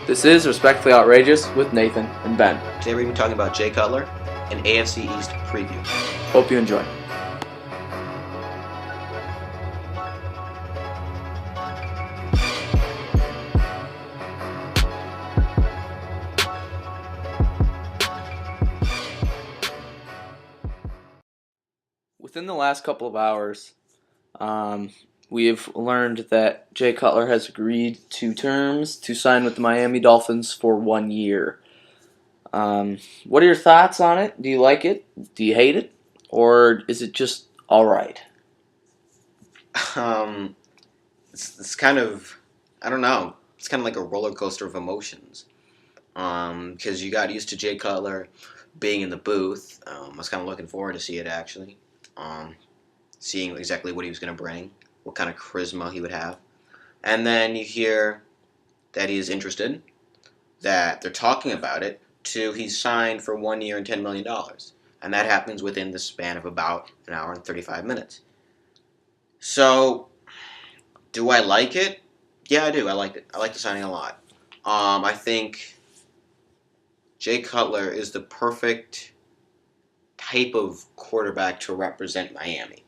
This is Respectfully Outrageous with Nathan and Ben. Today we're going to be talking about Jay Cutler and AFC East preview. Hope you enjoy. Within the last couple of hours, we've learned that Jay Cutler has agreed to terms to sign with the Miami Dolphins for 1 year. What are your thoughts on it? Do you like it? Do you hate it? Or is it just all right? It's kind of, I don't know, it's kind of like a roller coaster of emotions. Because you got used to Jay Cutler being in the booth. I was kind of looking forward to see it actually. Seeing exactly what he was going to bring, what kind of charisma he would have. And then you hear that he is interested, that they're talking about it, to he's signed for 1 year and $10 million. And that happens within the span of about an hour and 35 minutes. So, do I like it? Yeah, I do. I like it. I like the signing a lot. I think Jay Cutler is the perfect type of quarterback to represent Miami.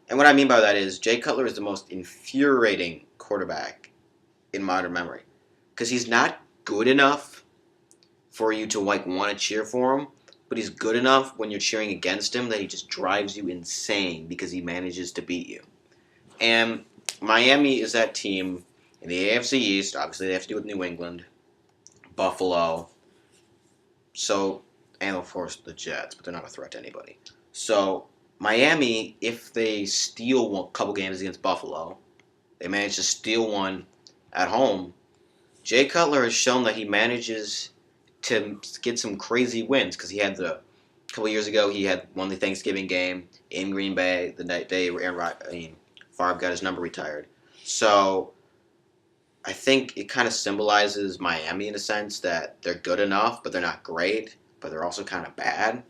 And what I mean by that is Jay Cutler is the most infuriating quarterback in modern memory. Because he's not good enough for you to want to cheer for him, but he's good enough when you're cheering against him that he just drives you insane because he manages to beat you. And Miami is that team in the AFC East. Obviously, they have to do with New England, Buffalo, and of course the Jets, but they're not a threat to anybody. So Miami, if they steal a couple games against Buffalo, they manage to steal one at home. Jay Cutler has shown that he manages to get some crazy wins because he had a couple years ago he had won the Thanksgiving game in Green Bay the night day Favre got his number retired. So I think it kind of symbolizes Miami in a sense that they're good enough, but they're not great, but they're also kind of bad.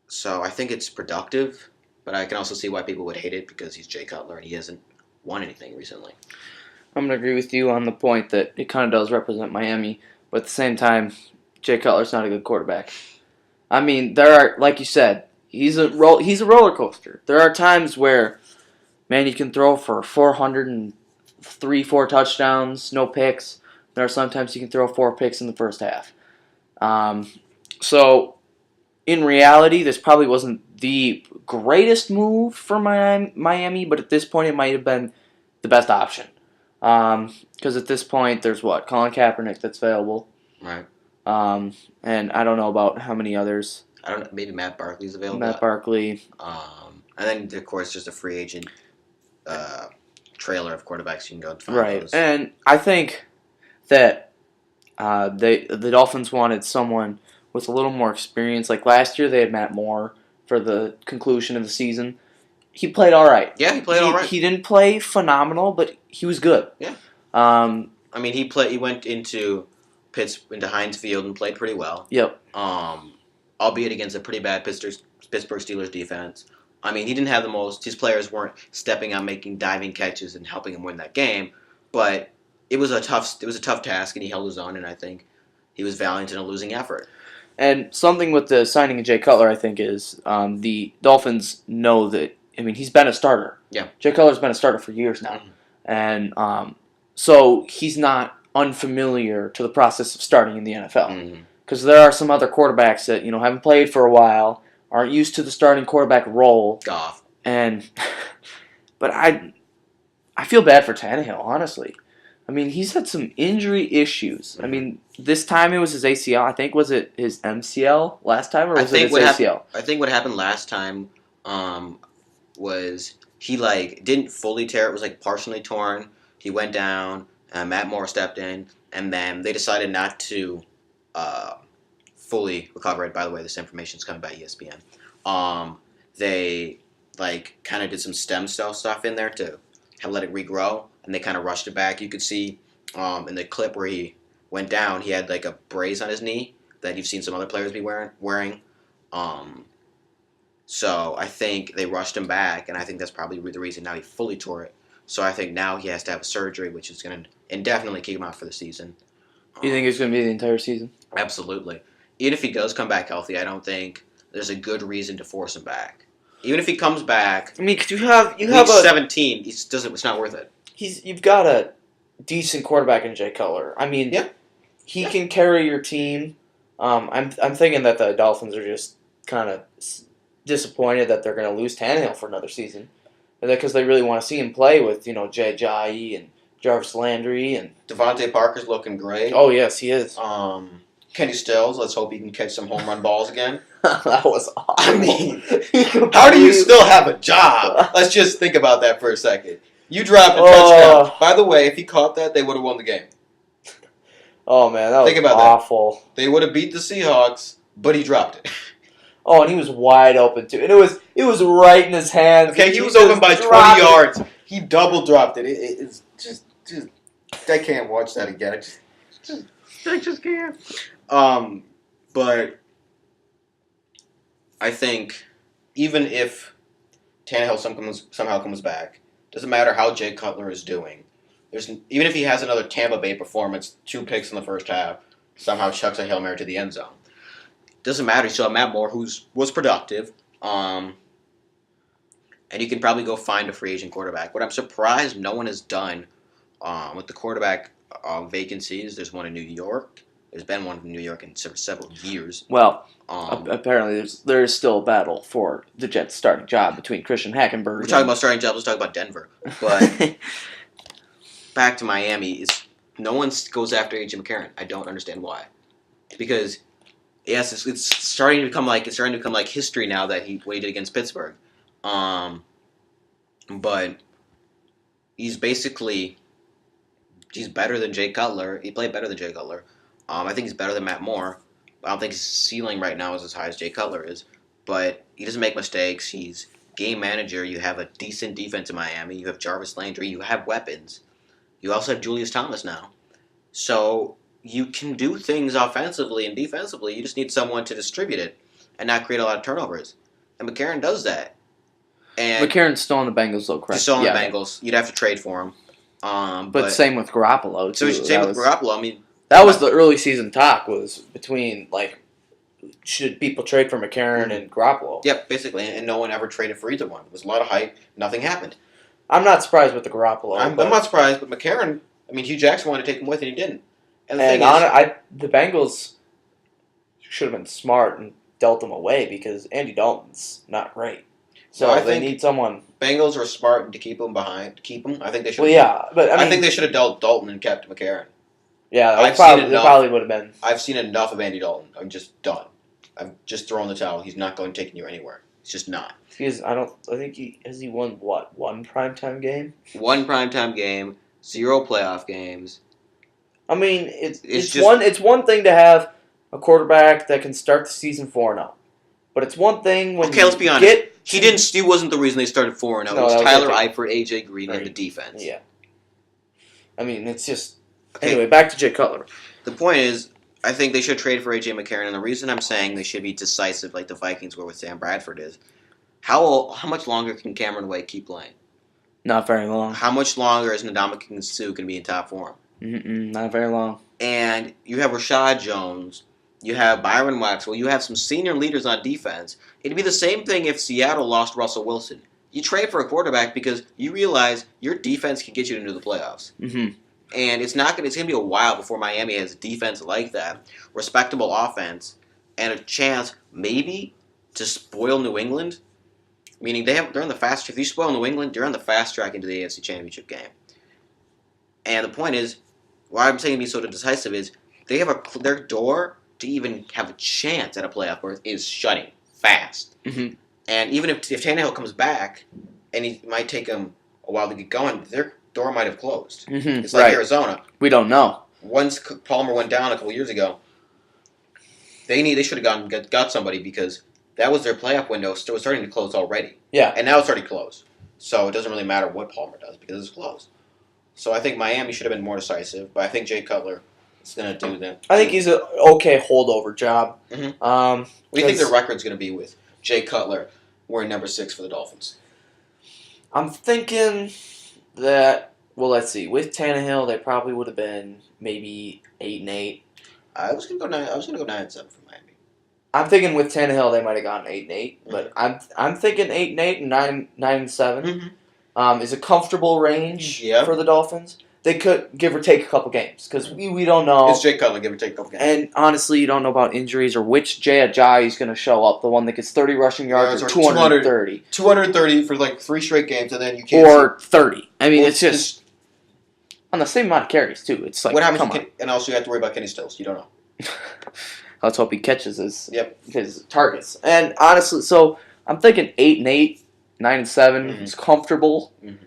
So I think it's productive, but I can also see why people would hate it because he's Jay Cutler and he hasn't won anything recently. I'm going to agree with you on the point that it kind of does represent Miami, but at the same time, Jay Cutler's not a good quarterback. I mean, there are, like you said, he's a roller coaster. There are times where, man, you can throw for 404 touchdowns, no picks. There are sometimes you can throw 4 picks in the first half. So, in reality, this probably wasn't the greatest move for Miami, but at this point, it might have been the best option. Because at this point, there's Colin Kaepernick that's available. Right. And I don't know about how many others. I don't know. Maybe Matt Barkley's available. Matt Barkley. And then, of course, just a free agent trailer of quarterbacks you can go find. Right. Those. And I think that the Dolphins wanted someone with a little more experience. Like last year, they had Matt Moore for the conclusion of the season. He played all right. Yeah, he played all right. He didn't play phenomenal, but he was good. Yeah. I mean, he went into Heinz Field and played pretty well. Yep. Albeit against a pretty bad Pittsburgh Steelers defense. I mean, he didn't have the most. His players weren't stepping out, making diving catches, and helping him win that game. But it was a tough task, and he held his own. And I think he was valiant in a losing effort. And something with the signing of Jay Cutler, I think, is the Dolphins know that. I mean, he's been a starter. Yeah. Jay Cutler's been a starter for years now, and so he's not unfamiliar to the process of starting in the NFL. Because there are some other quarterbacks that haven't played for a while, aren't used to the starting quarterback role. Goff. But I feel bad for Tannehill, honestly. I mean, he's had some injury issues. I mean, this time it was his ACL. I think, was it his MCL last time, or was it his ACL? I think what happened last time was he didn't fully tear it. It was partially torn. He went down. Matt Moore stepped in, and then they decided not to fully recover it. By the way, this information is coming by ESPN. They kind of did some stem cell stuff in there to let it regrow, and they kind of rushed it back. You could see in the clip where he went down, he had a brace on his knee that you've seen some other players be wearing. So I think they rushed him back, and I think that's probably the reason now he fully tore it. So I think now he has to have a surgery, which is going to indefinitely keep him out for the season. You think it's going to be the entire season? Absolutely. Even if he does come back healthy, I don't think there's a good reason to force him back. Even if he comes back, I mean, 'cause you have week a 17, it's not worth it. you've got a decent quarterback in Jay Cutler. I mean, Yeah. he can carry your team. I'm thinking that the Dolphins are just kind of disappointed that they're going to lose Tannehill for another season, because they really want to see him play with Jay Ajayi and Jarvis Landry and Devontae Parker's looking great. Oh yes, he is. Kenny Stills, let's hope he can catch some home run balls again. That was awful. I mean, how do you still have a job? Let's just think about that for a second. You dropped a touchdown. By the way, if he caught that, they would have won the game. Oh man, that was think about awful. That. They would have beat the Seahawks, but he dropped it. Oh, and he was wide open too, and it was right in his hands. Okay, he was open by 20 yards. He double dropped it. It's just I can't watch that again. I just can't. But I think even if Tannehill somehow comes back, doesn't matter how Jay Cutler is doing. Even if he has another Tampa Bay performance, 2 picks in the first half, somehow chucks a Hail Mary to the end zone. Doesn't matter. You still have Matt Moore, who was productive, and you can probably go find a free agent quarterback. What I'm surprised no one has done with the quarterback vacancies. There's one in New York. There's been one in New York in several years. Well, apparently there is still a battle for the Jets' starting job between Christian Hackenberg. We're talking about starting jobs. Let's talk about Denver. But back to Miami, no one goes after AJ McCarron. I don't understand why. Because yes, it's starting to become like history now that what he did against Pittsburgh. But he's better than Jay Cutler. He played better than Jay Cutler. I think he's better than Matt Moore. I don't think his ceiling right now is as high as Jay Cutler is. But he doesn't make mistakes. He's game manager. You have a decent defense in Miami. You have Jarvis Landry. You have weapons. You also have Julius Thomas now. So you can do things offensively and defensively. You just need someone to distribute it and not create a lot of turnovers. And McCarron does that. And McCarron's still on the Bengals, though, correct? He's still on the Bengals. You'd have to trade for him. But same with Garoppolo, too. So same with Garoppolo. I mean, that was the early season talk, was between, should people trade for McCarron and Garoppolo? Yep, basically. And no one ever traded for either one. There was a lot of hype. Nothing happened. I'm not surprised with the Garoppolo. I'm not surprised, but McCarron, Hugh Jackson wanted to take him with, and he didn't. And the Bengals should have been smart and dealt him away, because Andy Dalton's not great. So I think need someone. Bengals were smart to keep him behind. I think they should. Well, yeah, but I think they should have dealt Dalton and kept McCarron. Yeah, they probably would have been. I've seen enough of Andy Dalton. I'm just done. I've just thrown the towel. He's not going to take you anywhere. He's just not. I think he won one primetime game? 1 primetime game, 0 playoff games. I mean, it's one thing to have a quarterback that can start the season 4-0. But it's one thing when let's be honest. He wasn't the reason they started 4-0. It was Tyler Eifert, AJ Green, and the defense. Yeah. I mean, it's just... Anyway, back to Jay Cutler. The point is, I think they should trade for AJ McCarron, and the reason I'm saying they should be decisive like the Vikings were with Sam Bradford is, how much longer can Cameron Wake keep playing? Not very long. How much longer is Ndamukong Suh going to be in top form? Not very long. And you have Rashad Jones, you have Byron Waxwell, you have some senior leaders on defense. It'd be the same thing if Seattle lost Russell Wilson. You trade for a quarterback because you realize your defense can get you into the playoffs. Mm-hmm. And it's going to be a while before Miami has a defense like that, respectable offense, and a chance maybe to spoil New England. Meaning they're on the fast. If you spoil New England, you're on the fast track into the AFC Championship game. And the point is, why I'm saying to be so decisive is they have their door to even have a chance at a playoff berth is shutting fast. Mm-hmm. And even if Tannehill comes back, and it might take them a while to get going, their door might have closed. Mm-hmm. It's like Arizona. We don't know. Once Palmer went down a couple years ago, they should have got somebody because that was their playoff window. It was starting to close already. Yeah. And now it's already closed. So it doesn't really matter what Palmer does because it's closed. So I think Miami should have been more decisive, but I think Jay Cutler is going to do that. I think he's an okay holdover job. Mm-hmm. What do you think the record's going to be with Jay Cutler wearing number 6 for the Dolphins? I'm thinking let's see. With Tannehill, they probably would have been maybe 8-8. I was gonna go 9. I was gonna go 9-7 for Miami. I'm thinking with Tannehill, they might have gone 8-8, but Mm-hmm. I'm thinking 8-8 and 9-7 Mm-hmm. is a comfortable range Yeah. for the Dolphins. They could give or take a couple games because we don't know. It's Jay Cutler, give or take a couple games. And honestly, you don't know about injuries or which Jay Ajayi is going to show up. The one that gets 30 rushing yards or 230. 230 for like 3 straight games, and then you can't. Or 30. I mean, Well, it's just on the same amount of carries, too. It's like, what happens? come on. And also, you have to worry about Kenny Stills. You don't know. Let's hope he catches Yep. his targets. And honestly, so I'm thinking 8-8, 9-7 is comfortable. Mm-hmm.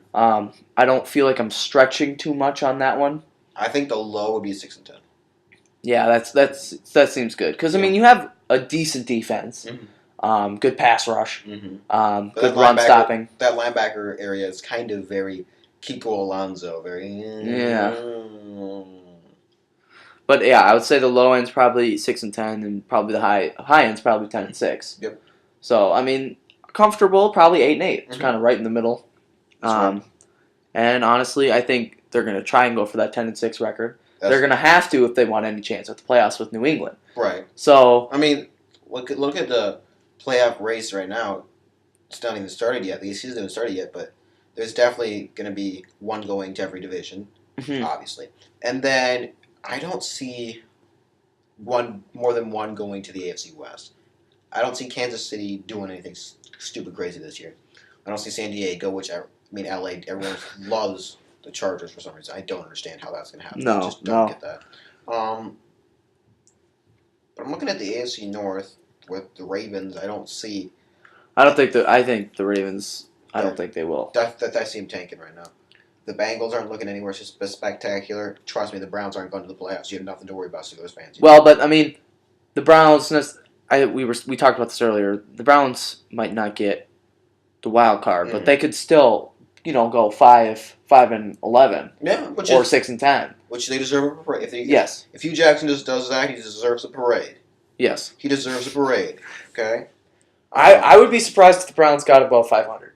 I don't feel like I'm stretching too much on that one. I think the low would be 6-10. Yeah, that seems good because I mean you have a decent defense, good pass rush, good run stopping. That linebacker area is kind of very Kiko Alonso, very But yeah, I would say the low end's probably 6-10, and probably the high end's probably 10-6. Yep. So I mean, comfortable, probably 8-8. It's kind of right in the middle. Right. And honestly, I think they're going to try and go for that 10-6 record. They're going to have to if they want any chance at the playoffs with New England. Right. So I mean, look at the playoff race right now. It's not even started yet. The season hasn't started yet, but there's definitely going to be one going to every division, obviously. And then I don't see more than one going to the AFC West. I don't see Kansas City doing anything stupid crazy this year. I don't see San Diego, LA. Everyone loves the Chargers for some reason. I don't understand how that's going to happen. I just don't get that. But I'm looking at the AFC North with the Ravens. I think the Ravens. I don't think they will. I see them tanking right now. The Bengals aren't looking anywhere spectacular. Trust me, the Browns aren't going to the playoffs. You have nothing to worry about, Steelers fans. Well, but I mean, the Browns. We talked about this earlier. The Browns might not get the wild card, but they could still, go 5-11. Yeah, or 6-10, which they deserve a parade. Yes. If Hugh Jackson just does that, he deserves a parade. Yes. He deserves a parade. Okay. I would be surprised if the Browns got above 500.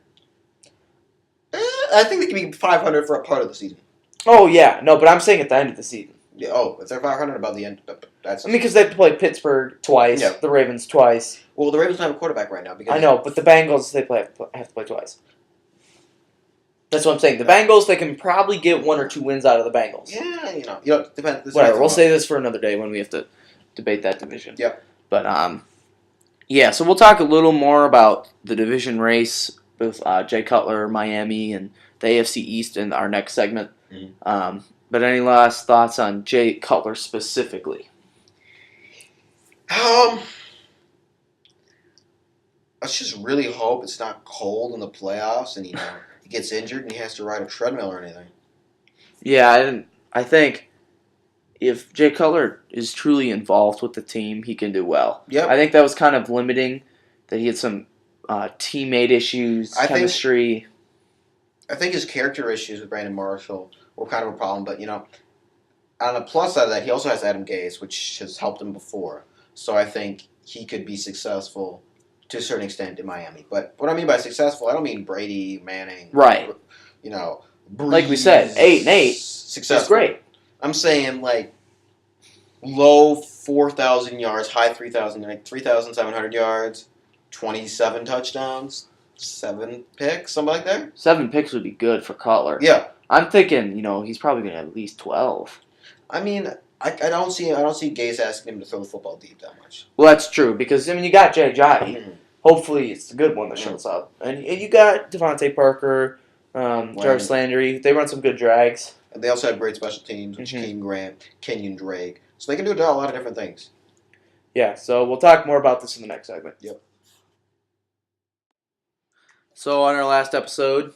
I think they can be 500 for a part of the season. Oh yeah, no, but I'm saying at the end of the season. Yeah, if they're 500 above the end, that's. Because they have to play Pittsburgh twice, the Ravens twice. Well, the Ravens don't have a quarterback right now because I know, but the Bengals have to play twice. That's what I'm saying. The Bengals, they can probably get 1 or 2 wins out of the Bengals. Yeah, depends. Whatever. We'll say this for another day when we have to debate that division. Yep. But yeah. So we'll talk a little more about the division race with Jay Cutler, Miami, and the AFC East in our next segment. But any last thoughts on Jay Cutler specifically? Let's just really hope it's not cold in the playoffs and he gets injured and he has to ride a treadmill or anything. Yeah, I think if Jay Cutler is truly involved with the team, he can do well. Yep. I think that was kind of limiting, that he had some teammate issues, chemistry. I think his character issues with Brandon Marshall were kind of a problem, but on the plus side of that, he also has Adam Gase, which has helped him before. So I think he could be successful to a certain extent in Miami. But what I mean by successful, I don't mean Brady, Manning, right? Breeze, like we said, 8-8, successful. That's great. I'm saying like low 4,000 yards, high 3,000, like 3,700 yards, 27 touchdowns, 7 picks, something like that. 7 picks would be good for Cutler. Yeah, I'm thinking, he's probably going to have at least 12. I mean, I don't see Gase asking him to throw the football deep that much. Well, that's true because you got Jay Ajayi. Hopefully, it's the good one that shows up, and you got Devontae Parker, Jarvis Landry. They run some good drags. And they also have great special teams, which Keem Grant, Kenyon Drake. So they can do a lot of different things. Yeah, so we'll talk more about this in the next segment. Yep. So on our last episode,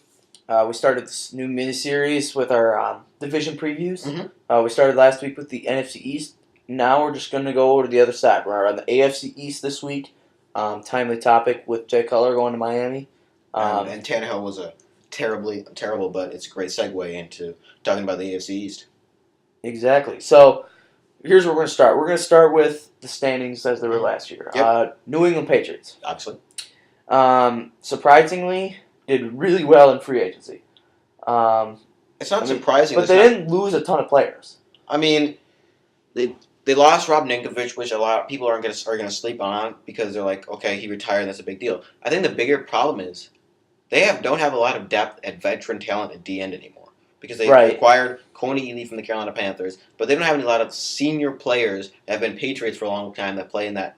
we started this new mini-series with our division previews. We started last week with the NFC East. Now we're just going to go over to the other side. We're on the AFC East this week. Timely topic with Jay Cutler going to Miami. And Tannehill was a terrible, but it's a great segue into talking about the AFC East. Exactly. So here's where we're going to start. We're going to start with the standings as they were last year. Yep. New England Patriots. Obviously. Surprisingly, did really well in free agency. It's not I mean, surprising. but they didn't lose a ton of players. I mean, they lost Rob Ninkovich, which a lot of people are gonna sleep on because they're like, okay, he retired, that's a big deal. I think the bigger problem is they don't have a lot of depth at veteran talent at D end anymore because they acquired Coney Ely from the Carolina Panthers, but they don't have a lot of senior players that have been Patriots for a long time that play in that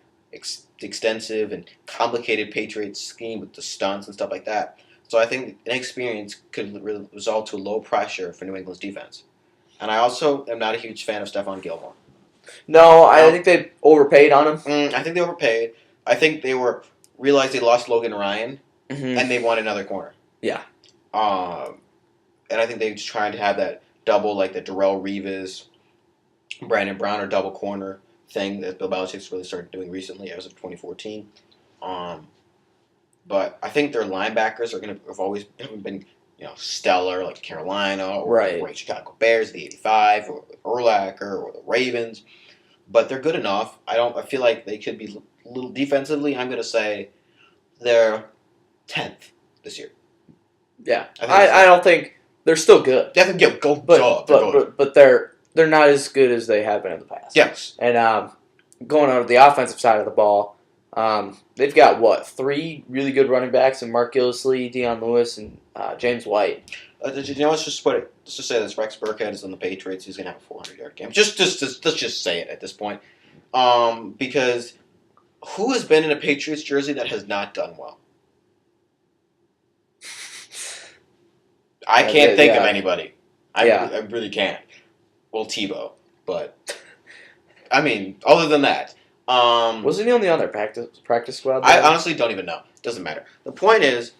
extensive and complicated Patriots scheme with the stunts and stuff like that. So I think inexperience could result to low pressure for New England's defense. And I also am not a huge fan of Stephon Gilmore. No, I think they overpaid on him. I think they overpaid. I think they realized they lost Logan Ryan, and they want another corner. Yeah. And I think they're trying to have that double, like the Darrelle Revis, Brandon Brown, or double corner thing that Bill Belichick's really started doing recently as of 2014. But I think their linebackers haven't been stellar, like Carolina or the great Chicago Bears, the '85, or Urlacher or the Ravens. But they're good enough. I feel like they could be a little defensively. I'm going to say they're 10th this year. Yeah, I don't think they're still good. They have to go but they're not as good as they have been in the past. Yes. And going on to the offensive side of the ball, they've got 3 really good running backs in Mark Gillislee, Deion Lewis, and James White. Let's just say this: Rex Burkhead is on the Patriots. He's gonna have a 400-yard game. Let's just say it at this point, because who has been in a Patriots jersey that has not done well? I can't think of anybody. I really can't. Well, Tebow, but I mean, other than that, wasn't he on the other practice squad? I honestly don't even know. Doesn't matter. The point is,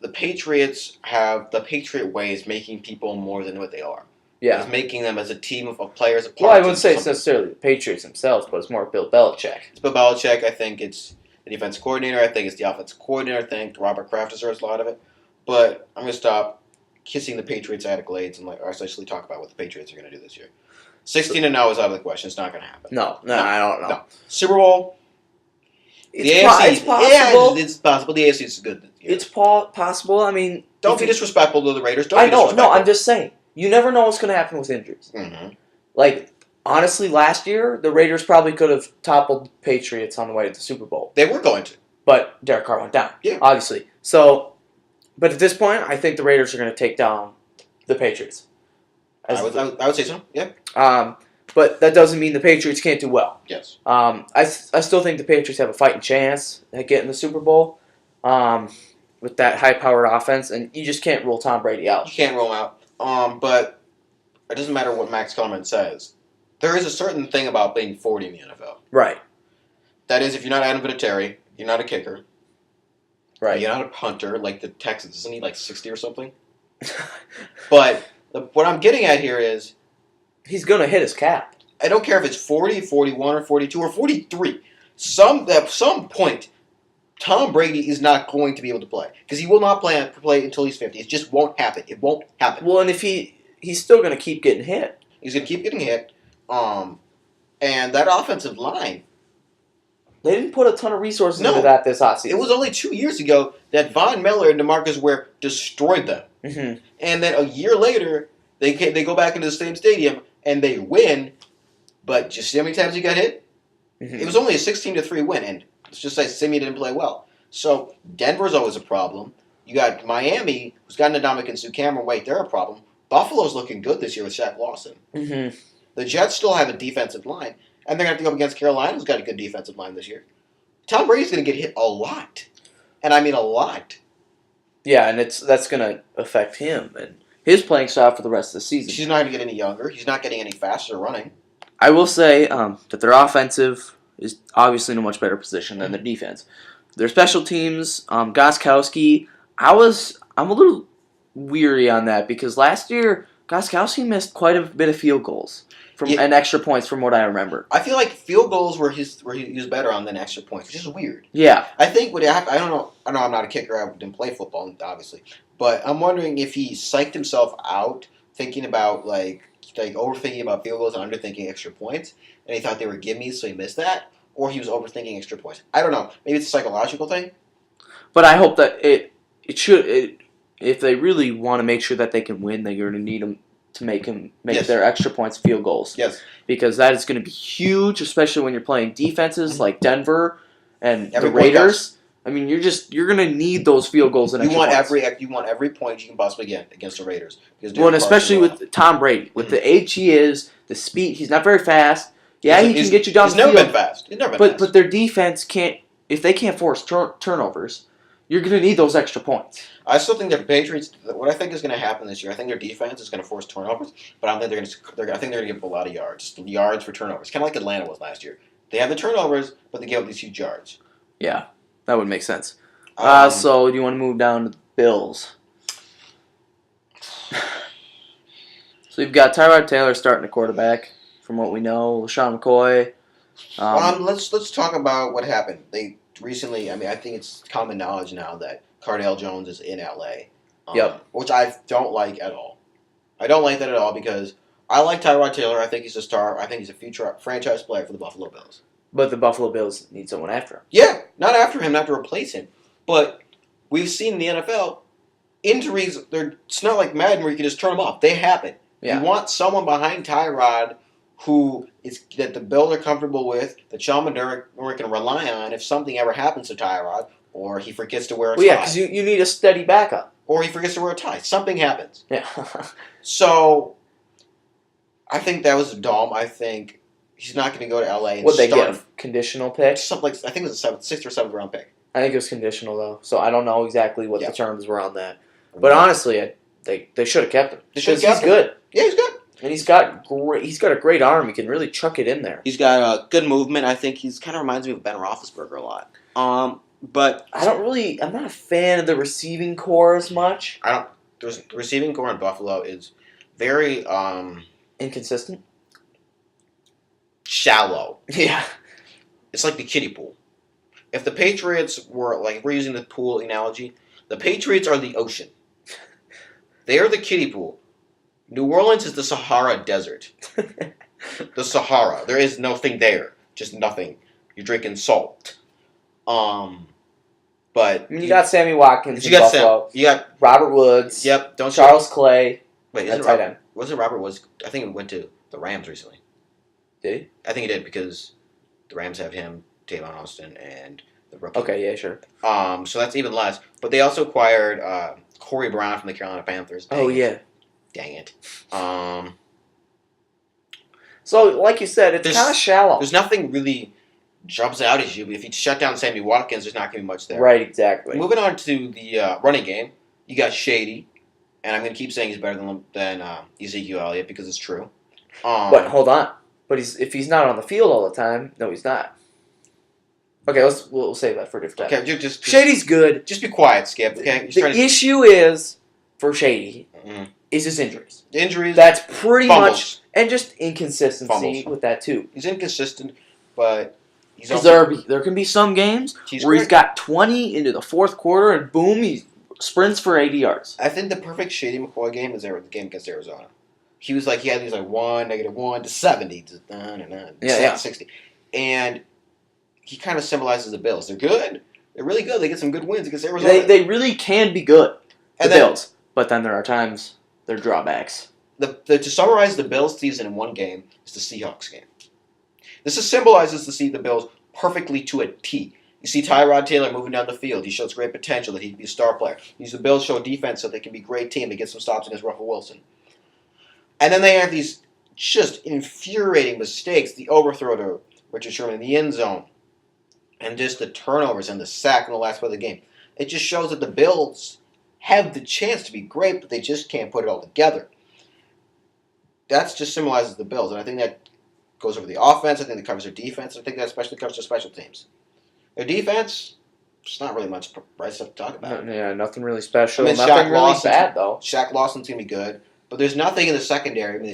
the Patriots have the Patriot way is making people more than what they are. Yeah, it's making them as a team of players. Well, I wouldn't say it's necessarily the Patriots themselves, but it's more Bill Belichick. It's Bill Belichick. I think it's the defense coordinator. I think it's the offensive coordinator. I think Robert Kraft deserves a lot of it. But I'm going to stop kissing the Patriots' accolades and actually talk about what the Patriots are going to do this year. 16-0 is out of the question. It's not going to happen. No, I don't know. No. Super Bowl. It's possible. Yeah, it's possible. The AFC is good. It's possible. I mean, don't be disrespectful to the Raiders. No, I'm just saying. You never know what's going to happen with injuries. Mm-hmm. Like, honestly, last year, the Raiders probably could have toppled the Patriots on the way to the Super Bowl. They were going to. But Derek Carr went down, obviously. So, but at this point, I think the Raiders are going to take down the Patriots. I would say so, yeah. But that doesn't mean the Patriots can't do well. Yes. I still think the Patriots have a fighting chance at getting the Super Bowl with that high-powered offense, and you just can't rule Tom Brady out. You can't rule him out. But it doesn't matter what Max Kellerman says. There is a certain thing about being 40 in the NFL. Right. That is, if you're not Adam Vinatieri, you're not a kicker. Right. You're not a punter like the Texans. Isn't he like 60 or something? But what I'm getting at here is, he's going to hit his cap. I don't care if it's 40, 41, or 42, or 43. At some point, Tom Brady is not going to be able to play. Because he will not play until he's 50. It just won't happen. It won't happen. Well, and if he's still going to keep getting hit. He's going to keep getting hit. And that offensive line. They didn't put a ton of resources into that this offseason. It was only 2 years ago that Von Miller and DeMarcus Ware destroyed them. Mm-hmm. And then a year later, they go back into the same stadium and they win. But just see how many times he got hit? Mm-hmm. It was only a 16-3 win, and let's just say Simeon didn't play well. So Denver's always a problem. You got Miami, who's got Ndamukong Suh, Cameron Wake, they're a problem. Buffalo's looking good this year with Shaq Lawson. Mm-hmm. The Jets still have a defensive line, and they're going to have to go up against Carolina, who's got a good defensive line this year. Tom Brady's going to get hit a lot, and I mean a lot. Yeah, and that's going to affect him and his playing style for the rest of the season. He's not going to get any younger. He's not getting any faster running. I will say that their offensive is obviously in a much better position than their defense. Their special teams, Gostkowski, I'm a little weary on that because last year Gostkowski missed quite a bit of field goals and extra points from what I remember. I feel like field goals were he was better on than extra points, which is weird. Yeah, I think what happened. I don't know. I'm not a kicker. I didn't play football, obviously, but I'm wondering if he psyched himself out thinking about like overthinking about field goals and underthinking extra points, and he thought they were gimmies, so he missed that, or he was overthinking extra points. I don't know. Maybe it's a psychological thing. But I hope that it if they really want to make sure that they can win, they're going to need them to make Yes. their extra points field goals. Yes. Because that is going to be huge, especially when you're playing defenses like Denver and Every the point Raiders. counts. I mean, you're going to need those field goals and You extra want points. you want every point you can possibly get against the Raiders. Well, and especially with Tom Brady, with the age he is, the speed, he's not very fast. Yeah, he can get you down the field. He's never been fast. He's never been fast. But their defense can't, if they can't force turnovers, you're going to need those extra points. I still think the Patriots. What I think is going to happen this year, I think their defense is going to force turnovers, but I don't think they're going to. I think they're going to give up a lot of yards, just yards for turnovers, kind of like Atlanta was last year. They have the turnovers, but they gave up these huge yards. Yeah, that would make sense. So do you want to move down to the Bills? So you've got Tyrod Taylor starting at quarterback, from what we know. LaShawn McCoy. Let's talk about what happened. They recently. I mean, I think it's common knowledge now that Cardale Jones is in LA. Yep. Which I don't like at all. I don't like that at all because I like Tyrod Taylor. I think he's a star. I think he's a future franchise player for the Buffalo Bills. But the Buffalo Bills need someone after him. Yeah, not after him, not to replace him. But we've seen in the NFL, injuries, it's not like Madden where you can just turn them off. They happen. Yeah. You want someone behind Tyrod that the Bills are comfortable with, that Sean McDermott can rely on if something ever happens to Tyrod, or he forgets to wear a tie. Well, yeah, because you need a steady backup. Or he forgets to wear a tie. Something happens. Yeah. So, I think that was dumb. I think he's not going to go to LA and Would they start get a conditional pick? something like, I think it was a 6th or 7th round pick. I think it was conditional, though. So I don't know exactly what Yeah. the terms were on that. But honestly, they should have kept him. They should have Because kept he's him. good. Yeah, he's good. And he's got a great arm. He can really chuck it in there. He's got good movement. I think he's kind of reminds me of Ben Roethlisberger a lot. But I'm not a fan of the receiving core as much. The receiving core in Buffalo is very Inconsistent. shallow. Yeah. It's like the kiddie pool. If the Patriots were, like, we're using the pool analogy, the Patriots are the ocean. They are the kiddie pool. New Orleans is the Sahara Desert. The Sahara. There is nothing there. Just nothing. You're drinking salt. But I mean, you got Sammy Watkins in got Buffalo. You got Robert Woods. Yep. Charles Clay. Wait, At tight end. wasn't Robert Woods? I think he went to the Rams recently. Did he? I think he did because the Rams have him, Tavon Austin, and the rookie. Okay, yeah, sure. So that's even less. But they also acquired Corey Brown from the Carolina Panthers. Yeah. Dang it. So, like you said, it's kind of shallow. There's nothing really jumps out at you. But if you shut down Sammy Watkins, there's not going to be much there. Right, exactly. Moving on to the running game, you got Shady, and I'm going to keep saying he's better than Ezekiel Elliott because it's true. But hold on. But if he's not on the field all the time, no, he's not. Okay, we'll save that for a different time. Okay, just Shady's good. Just be quiet, Skip. Okay. The issue is for Shady is his injuries. Injuries. That's pretty fumbles. much, and just inconsistency Fumbles. with that too. He's inconsistent, but he's Because also there can be some games he's where great. he's got 20 into the fourth quarter and boom, he sprints for 80 yards. I think the perfect Shady McCoy game is the game against Arizona. He had these like 1, -1 to 70 to 60, and he kind of symbolizes the Bills. They're good. They're really good. They get some good wins against Arizona. They really can be good. The And then- Bills, but then there are times there are drawbacks. To summarize the Bills season in one game is the Seahawks game. This symbolizes to see the Bills perfectly to a T. You see Tyrod Taylor moving down the field. He shows great potential that he can be a star player. The Bills show defense so they can be a great team to get some stops against Russell Wilson. And then they have these just infuriating mistakes. The overthrow to Richard Sherman in the end zone. And just the turnovers and the sack in the last play of the game. It just shows that the Bills have the chance to be great, but they just can't put it all together. That just symbolizes the Bills. And I think that goes over the offense. I think that covers their defense. I think that especially covers their special teams. Their defense, it's not really much bright stuff to talk about. Yeah, nothing really special. I mean, Nothing Shaq really Lawson's- bad, though. Shaq Lawson's going to be good. But there's nothing in the secondary. I mean,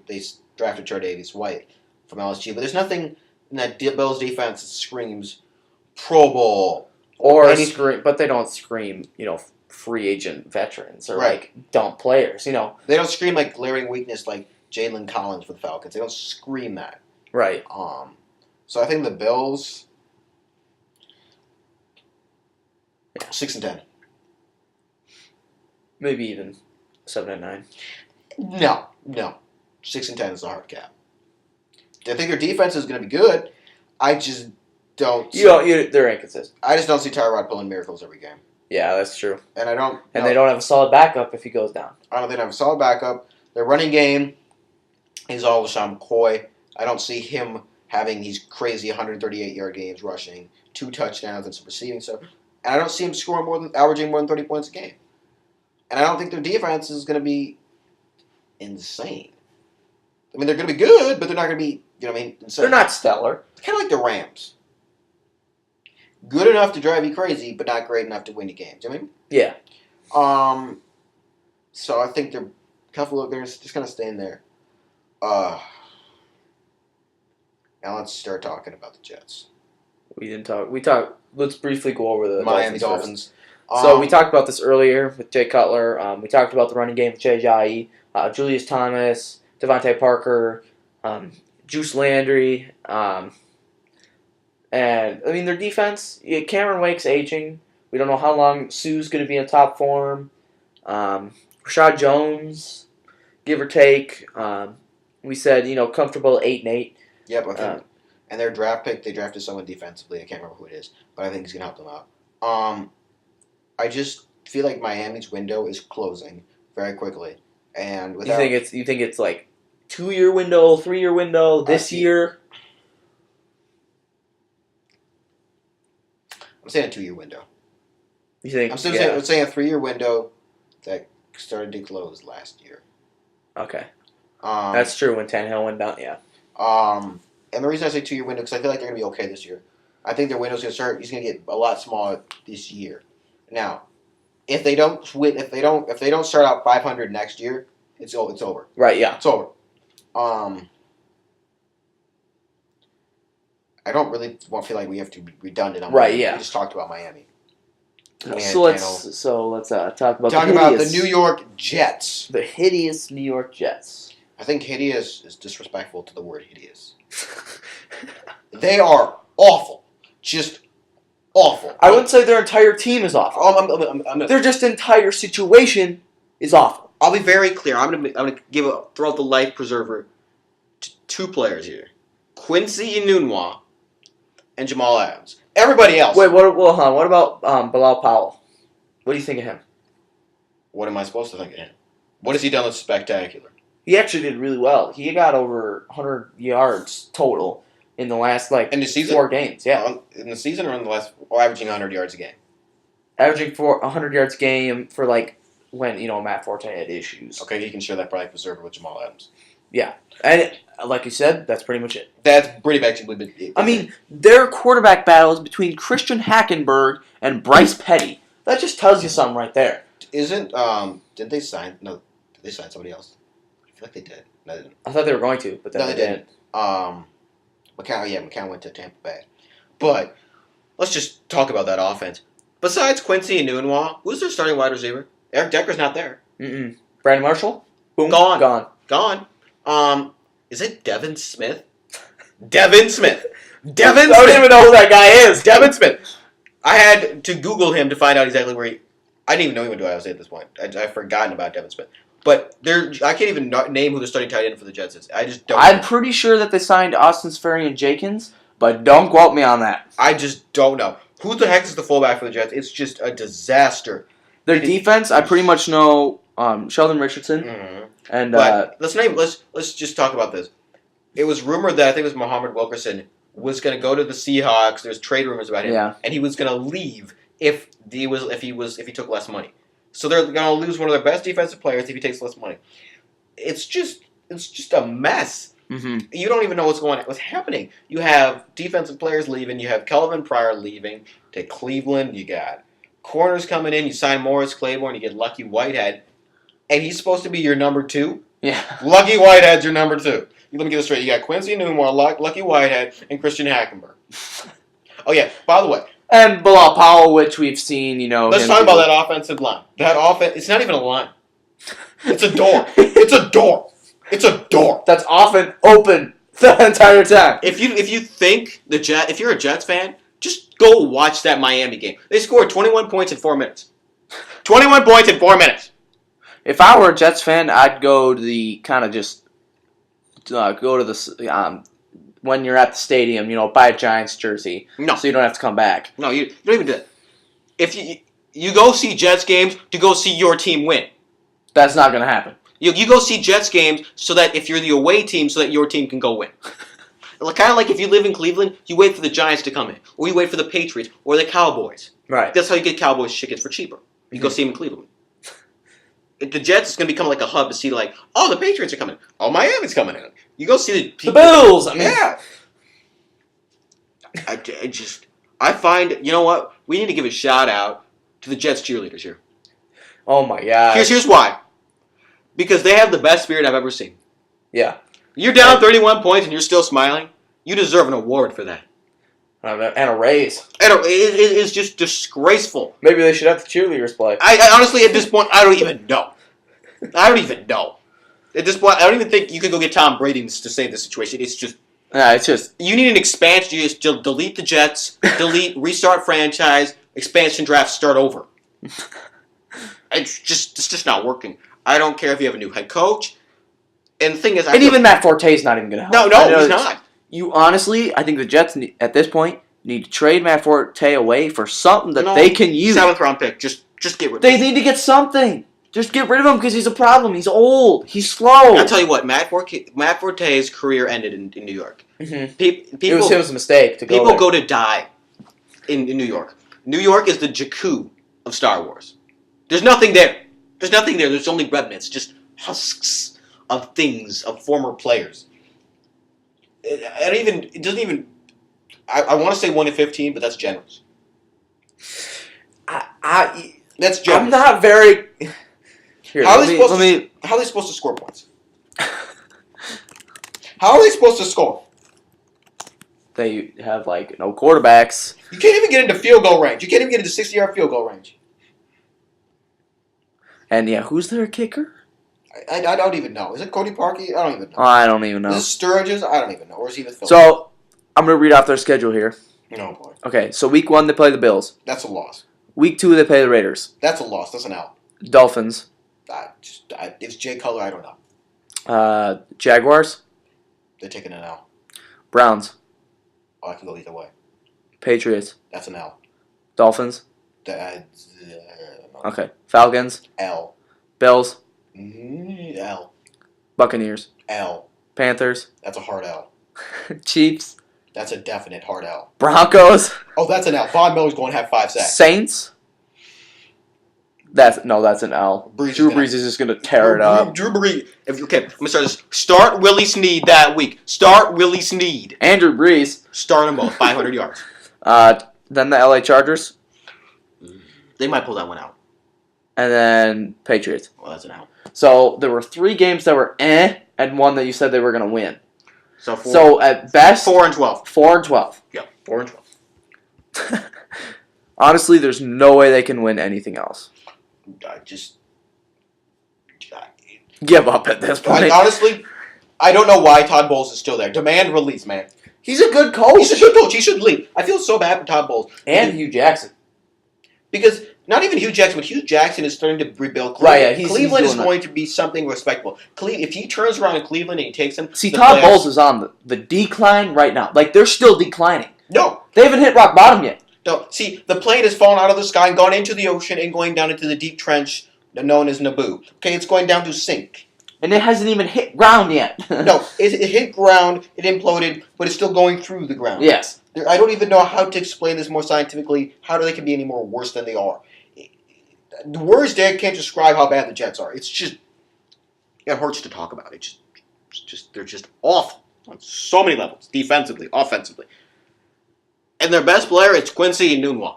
they drafted Tre'Davious White from LSU. But there's nothing in that Bills defense that screams Pro Bowl. But they don't scream, free agent veterans or like dump players, They don't scream like glaring weakness like Jalen Collins for the Falcons. They don't scream that. Right. So I think the Bills 6-10. Maybe even 7-9. No. 6-10 is the hard cap. I think their defense is going to be good. I just don't. They're inconsistent. I just don't see Tyrod pulling miracles every game. Yeah, that's true. And I don't. And they don't have a solid backup if he goes down. I don't think they have a solid backup. Their running game is all LaShawn McCoy. I don't see him having these crazy 138-yard games rushing, 2 touchdowns and some receiving stuff. And I don't see him averaging more than 30 points a game. And I don't think their defense is going to be insane. I mean, they're going to be good, but they're not going to be, insane. They're not stellar. It's kind of like the Rams. Good enough to drive you crazy, but not great enough to win you games. You know what I mean? Yeah. So I think they're just kind of staying there. Now let's start talking about the Jets. We didn't talk. We talked. Let's briefly go over the Miami Dolphins. So we talked about this earlier with Jay Cutler. We talked about the running game with Jay, Julius Thomas, Devontae Parker, Juice Landry, and I mean their defense. Cameron Wake's aging. We don't know how long Sue's going to be in top form. Rashad Jones, give or take. We said comfortable 8-8. Yep. Okay. And their draft pick, they drafted someone defensively. I can't remember who it is, but I think he's going to help them out. I just feel like Miami's window is closing very quickly, and without, you think it's like 2-year window, 3-year window this year? I'm saying a 2-year window. You think? I'm saying a 3-year window that started to close last year. Okay. That's true. When Tannehill went down, yeah. And the reason I say 2-year window because I feel like they're going to be okay this year. I think their window's going to start. He's going to get a lot smaller this year. Now, if they don't start out 500 next year, it's over. Right. Yeah. It's over. I don't really feel like we have to be redundant on right. Miami. Yeah. We just talked about Miami. So let's talk about the New York Jets. The hideous New York Jets. I think hideous is disrespectful to the word hideous. They are awful. Just awful. I wouldn't say their entire team is awful. Their just entire situation is awful. I'll be very clear. I'm gonna throw out the life preserver to 2 players here: Quincy Enunwa and Jamal Adams. Everybody else. Wait, what about Bilal Powell? What do you think of him? What am I supposed to think of him? What has he done that's spectacular? He actually did really well. He got over 100 yards total in the last in the season? 4 games. Yeah, in the season or in the last, averaging 100 yards a game. Averaging 100 yards a game for when Matt Forte had issues. Okay, he can share that probably preserver with Jamal Adams. Yeah, and like you said, that's pretty much it. That's pretty much it. I mean, their quarterback battle is between Christian Hackenberg and Bryce Petty. That just tells you something right there. Did they sign? No, did they sign somebody else? I feel like they did. No, they didn't. I thought they were going to, but then they didn't. McCown went to Tampa Bay. But let's just talk about that offense. Besides Quincy and Enunwa, who's their starting wide receiver? Eric Decker's not there. Brandon Marshall? Boom. Gone. Is it Devin Smith? Devin Smith. I don't even know who that guy is. Devin Smith. I had to Google him to find out exactly where he... I didn't even know he went to Ohio State at this point. I've forgotten about Devin Smith. But I can't even name who the starting tight end for the Jets is. I just don't know. I'm pretty sure that they signed Austin Seferian-Jenkins, but don't quote me on that. I just don't know. Who the heck is the fullback for the Jets? It's just a disaster. Their defense, I pretty much know Sheldon Richardson. Mm-hmm. And let's just talk about this. It was rumored that I think it was Muhammad Wilkerson was going to go to the Seahawks. There's trade rumors about him, and he was going to leave if he took less money. So they're going to lose one of their best defensive players if he takes less money. It's just a mess. Mm-hmm. You don't even know what's happening. You have defensive players leaving. You have Kelvin Pryor leaving to Cleveland. You got corners coming in. You sign Morris Claiborne. You get Lucky Whitehead, and he's supposed to be your number 2. Yeah, Lucky Whitehead's your number 2. Let me get this straight. You got Quincy Enunwa, Lucky Whitehead, and Christian Hackenberg. Oh yeah. By the way. And Bilal Powell, which we've seen, Let's talk about that offensive line. That offense, it's not even a line. It's a door. It's a door. It's a door. That's often open the entire time. If you think if you're a Jets fan, just go watch that Miami game. They scored 21 points in 4 minutes. 21 points in 4 minutes. If I were a Jets fan, I'd go to the kind of just go to the when you're at the stadium, buy a Giants jersey. No. So you don't have to come back. No, you don't even do that. If you go see Jets games to go see your team win. That's not going to happen. You go see Jets games so that if you're the away team, so that your team can go win. Kind of like if you live in Cleveland, you wait for the Giants to come in, or you wait for the Patriots or the Cowboys. Right. That's how you get Cowboys tickets for cheaper. You go see them in Cleveland. The Jets is going to become like a hub to see, like, oh, the Patriots are coming. Oh, Miami's coming in. You go see the people. The Bills. I mean, yeah. I find, you know what? We need to give a shout out to the Jets cheerleaders here. Oh my God. Here's why. Because they have the best spirit I've ever seen. Yeah. You're down 31 points and you're still smiling. You deserve an award for that. And a raise. And it's just disgraceful. Maybe they should have the cheerleaders play. I honestly, at this point, I don't even know. At this point, I don't even think you could go get Tom Brady to save the situation. It's just... You need an expansion. You just delete the Jets, restart franchise, expansion draft, start over. It's just not working. I don't care if you have a new head coach. And the thing is... even Matt Forte is not even going to help. No, he's not. You honestly, I think the Jets, at this point, need to trade Matt Forte away for something that they can use. 7th round pick. Just get rid of him. They need to get something. Just get rid of him because he's a problem. He's old. He's slow. I'll tell you what, Matt Forte's career ended in New York. Mm-hmm. It was a mistake to go People there. go to die in New York. New York is the Jakku of Star Wars. There's nothing there. There's only remnants, just husks of things, of former players. It doesn't even... I want to say 1-15, but that's generous. That's generous. I'm not very... Here, how are they supposed to score points? How are they supposed to score? They have, no quarterbacks. You can't even get into field goal range. You can't even get into 60-yard field goal range. And, who's their kicker? I don't even know. Is it Cody Parkey? I don't even know. I don't even know. Is it Sturgis? I don't even know. Or is he the Phillies? So, I'm going to read off their schedule here. No, boy. Okay, so week 1, they play the Bills. That's a loss. Week 2, they play the Raiders. That's a loss. That's an L. Dolphins. If Jay Cutler, I don't know. Jaguars. They're taking an L. Browns. Oh, I can go either way. Patriots. That's an L. Dolphins. No. Okay. Falcons. L. Bills. L. Buccaneers. L. Panthers. That's a hard L. Chiefs. That's a definite hard L. Broncos. Oh, that's an L. Von Miller's going to have 5 sacks. Saints. That's an L. Drew Brees is just going to tear it up. Drew Brees. Okay, I'm going to start this. Start Willie Snead that week. Start Willie Snead. Andrew Brees. Start them both. 500 yards. Then the LA Chargers. They might pull that one out. And then Patriots. Well, that's an L. So there were 3 games that were and one that you said they were going to win. So at best... 4-12. 4-12. Yeah, 4-12. Honestly, there's no way they can win anything else. Give up at this point. Honestly, I don't know why Todd Bowles is still there. Demand release, man. He's a good coach. He should leave. I feel so bad for Todd Bowles. And Hugh Jackson. Because not even Hugh Jackson, but Hugh Jackson is starting to rebuild Cleveland. Right, yeah, Cleveland is going to be something respectable. If he turns around in Cleveland and he takes them... See, Todd Bowles is on the decline right now. They're still declining. No. They haven't hit rock bottom yet. No. See, the plane has fallen out of the sky and gone into the ocean and going down into the deep trench known as Naboo. Okay, it's going down to sink. And it hasn't even hit ground yet. No, it hit ground, it imploded, but it's still going through the ground. Yes. I don't even know how to explain this more scientifically, how they can be any more worse than they are. The words there can't describe how bad the Jets are. It's just, it hurts to talk about it. They're just awful on so many levels, defensively, offensively. And their best player is Quincy Enunwa.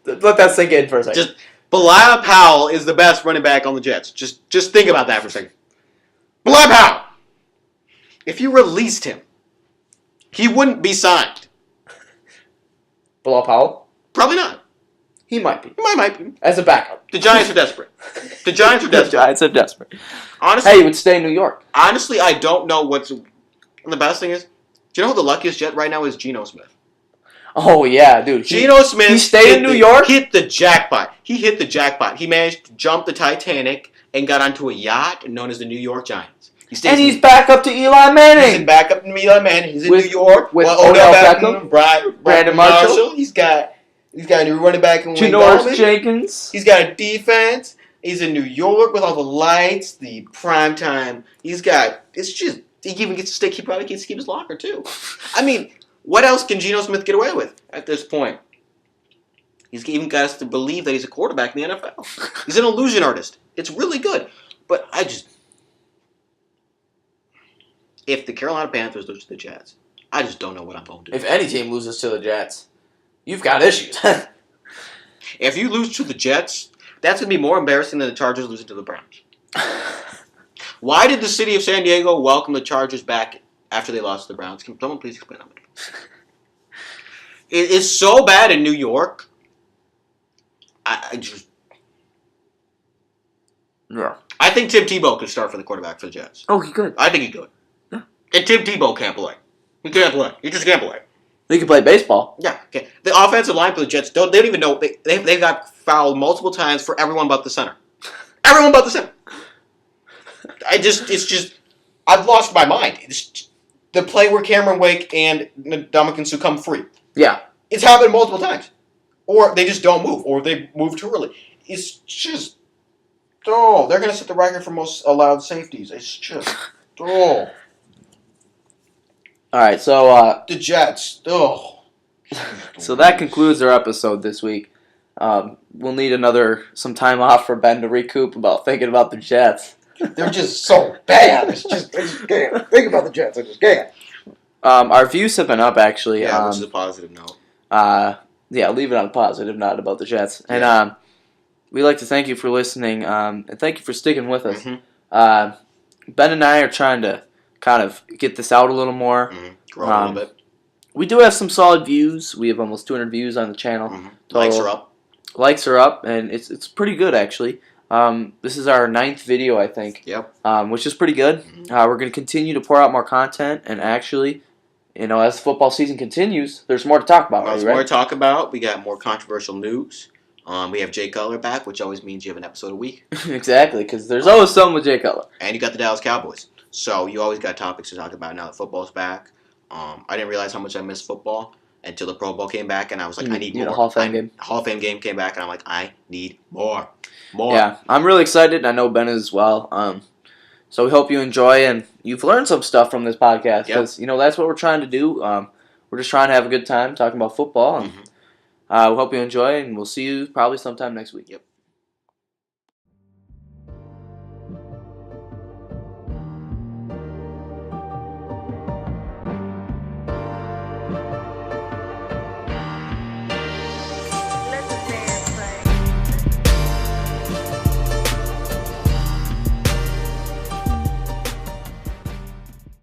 Let that sink in for a second. Bilal Powell is the best running back on the Jets. Just think about that for a second. Bilal Powell! If you released him, he wouldn't be signed. Bilal Powell? Probably not. He might be. He might be. As a backup. The Giants are desperate. The Giants are desperate. Honestly, hey, he would stay in New York. Honestly, I don't know what's... And the best thing is, do you know who the luckiest Jet right now is? Geno Smith. Oh yeah, dude. Geno Smith. He stayed in New York. Hit the jackpot. He hit the jackpot. He managed to jump the Titanic and got onto a yacht known as the New York Giants. He's back up to Eli Manning. He's back up to Eli Manning. He's in New York with Odell Beckham, Brandon Marshall. He's got a new running back in Wayne Janoris Jenkins. He's got a defense. He's in New York with all the lights, the prime time. It's just, he even gets to stay. He probably gets to keep his locker too. I mean, what else can Geno Smith get away with at this point? He's even got us to believe that he's a quarterback in the NFL. He's an illusion artist. It's really good, but if the Carolina Panthers lose to the Jets, I just don't know what I'm going to do. If any team loses to the Jets, you've got issues. If you lose to the Jets, that's going to be more embarrassing than the Chargers losing to the Browns. Why did the city of San Diego welcome the Chargers back after they lost to the Browns? Can someone please explain that? It is so bad in New York. Yeah. I think Tim Tebow could start for the quarterback for the Jets. Oh, he could. I think he could. Yeah. And Tim Tebow can't play. He can't play. He just can't play. He can play baseball. Yeah. Okay. The offensive line for the Jets, they don't even know. They got fouled multiple times for everyone but the center. Everyone but the center. I've lost my mind. The play where Cameron Wake and Ndamukong Suh come free. Yeah. It's happened multiple times. Or they just don't move. Or they move too early. It's just... Oh, they're going to set the record for most allowed safeties. It's just... Oh. All right, so... the Jets. Oh. So that concludes our episode this week. We'll need some time off for Ben to recoup about thinking about the Jets. They're just so bad. I just can't think about the Jets. I just can't. Our views have been up, actually. Yeah, which is a positive note. Yeah, leave it on a positive note about the Jets. And we'd like to thank you for listening, and thank you for sticking with us. Mm-hmm. Ben and I are trying to kind of get this out a little more. Mm-hmm. Grow a little bit. We do have some solid views. We have almost 200 views on the channel. Mm-hmm. Likes are up. Likes are up, and it's pretty good, actually. This is our 9th video, I think. Yep. Which is pretty good. Mm-hmm. We're going to continue to pour out more content, and actually, as the football season continues, there's more to talk about. There's more to talk about. We got more controversial news. We have Jay Cutler back, which always means you have an episode a week. Exactly, because there's always something with Jay Cutler. And you got the Dallas Cowboys. So you always got topics to talk about now that football's back. I didn't realize how much I missed football until the Pro Bowl came back, and I was like, I need more. Hall of Fame game. Hall of Fame game came back, and I'm like, I need more. More. Yeah, I'm really excited, and I know Ben is as well. So we hope you enjoy, and you've learned some stuff from this podcast, because, that's what we're trying to do. We're just trying to have a good time talking about football, and we hope you enjoy, and we'll see you probably sometime next week. Yep.